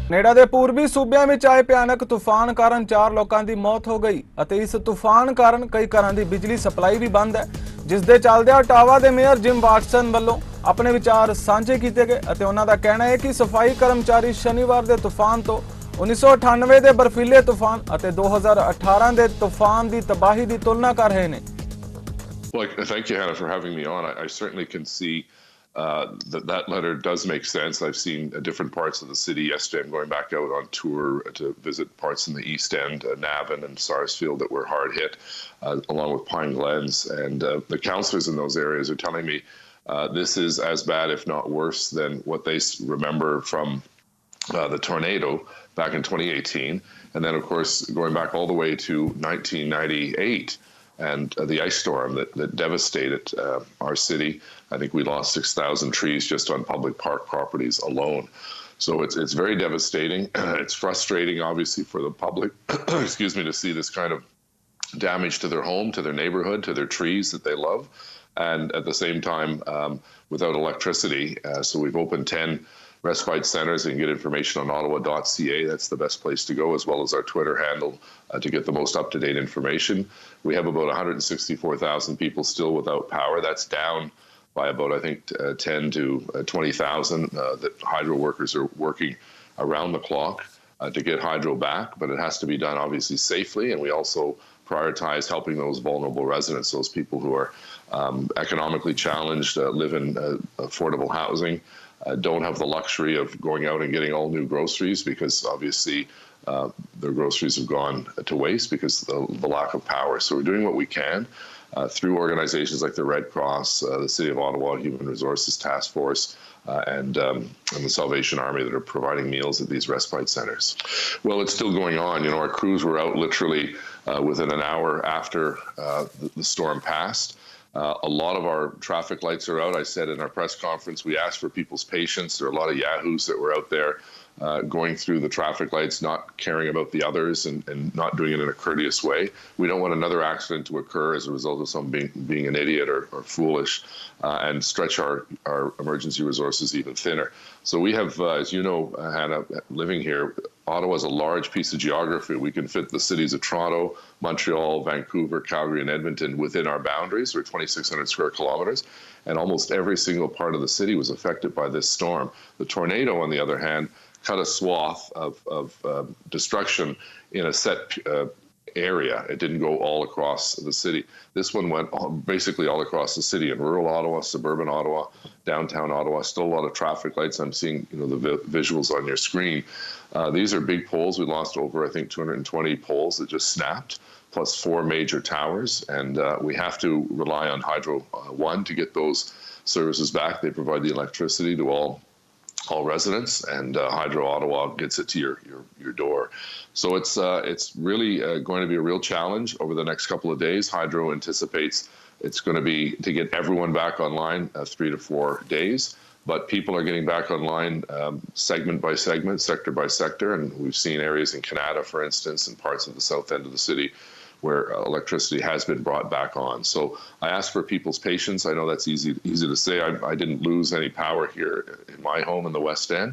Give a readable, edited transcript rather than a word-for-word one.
Canada ਦੇ ਪੂਰਬੀ ਸੂਬਿਆਂ ਵਿੱਚ ਆਏ ਭਿਆਨਕ ਤੂਫਾਨ ਕਾਰਨ 4 ਲੋਕਾਂ ਦੀ ਮੌਤ ਹੋ ਗਈ ਅਤੇ ਇਸ ਤੂਫਾਨ ਕਾਰਨ ਕਈ ਘਰਾਂ ਦੀ ਬਿਜਲੀ ਸਪਲਾਈ ਵੀ ਬੰਦ ਹੈ, ਜਿਸ ਦੇ ਚੱਲਦਿਆਂ ਟਾਵਾ ਦੇ ਮੇਅਰ ਜਿਮ ਵਾਟਸਨ ਵੱਲੋਂ ਆਪਣੇ ਵਿਚਾਰ ਸਾਂਝੇ ਕੀਤੇ ਗਏ ਅਤੇ ਉਹਨਾਂ ਦਾ ਕਹਿਣਾ ਹੈ ਕਿ ਸਫਾਈ ਕਰਮਚਾਰੀ ਸ਼ਨੀਵਾਰ ਦੇ ਤੂਫਾਨ ਤੋਂ 1998 ਦੇ ਬਰਫੀਲੇ ਤੂਫਾਨ ਅਤੇ 2018 ਦੇ ਤੂਫਾਨ ਦੀ ਤਬਾਹੀ ਦੀ ਤੁਲਨਾ ਕਰ ਰਹੇ ਨੇ। Well, thank you, Hannah, for having me on. I certainly can see that letter does make sense. I've seen different parts of the city. Yesterday, I'm going back out on tour to visit parts in the East End, Navan and Sarsfield that were hard hit, along with Pine Glens. And the councillors in those areas are telling me this is as bad, if not worse, than what they remember from the tornado back in 2018. And then, of course, going back all the way to 1998. And the ice storm that devastated our city. I think we lost 6,000 trees just on public park properties alone. So it's very devastating. It's frustrating, obviously, for the public, excuse me, to see this kind of damage to their home, to their neighborhood, to their trees that they love. And at the same time, without electricity. So we've opened 10 respite centres and get information on ottawa.ca. That's the best place to go, as well as our Twitter handle to get the most up-to-date information. We have about 164,000 people still without power. That's down by about, I think, 10 to 20,000 that hydro workers are working around the clock to get hydro back, but it has to be done obviously safely. And we also prioritize helping those vulnerable residents, those people who are economically challenged, live in affordable housing, don't have the luxury of going out and getting all new groceries because obviously their groceries have gone to waste because of the lack of power. So we're doing what we can through organizations like the Red Cross, the City of Ottawa Human Resources Task Force, and the Salvation Army that are providing meals at these respite centers. Well, it's still going on. You know, our crews were out literally within an hour after the storm passed. A lot of our traffic lights are out. I said in our press conference, we asked for people's patience. There are a lot of yahoos that were out there going through the traffic lights, not caring about the others and not doing it in a courteous way. We don't want another accident to occur as a result of someone being an idiot or foolish and stretch our emergency resources even thinner. So we have, as you know, Hannah, living here, Ottawa is a large piece of geography. We can fit the cities of Toronto, Montreal, Vancouver, Calgary, and Edmonton within our boundaries. We're 2,600 square kilometers, and almost every single part of the city was affected by this storm. The tornado, on the other hand, cut a swath of destruction in a set area. It didn't go all across the city. This one went basically all across the city in rural Ottawa, suburban Ottawa, downtown Ottawa. Still a lot of traffic lights. I'm seeing, you know, the visuals on your screen. These are big poles. We lost over, I think, 220 poles that just snapped, plus 4 major towers. And we have to rely on Hydro One to get those services back. They provide the electricity to all residents, and Hydro Ottawa gets it to your door. So it's really going to be a real challenge over the next couple of days. Hydro anticipates it's going to be to get everyone back online 3 to 4 days, but people are getting back online segment by segment, sector by sector, and we've seen areas in Canada, for instance, and parts of the south end of the city where electricity has been brought back on. So I ask for people's patience. I know that's easy to say. I didn't lose any power here in my home in the West End.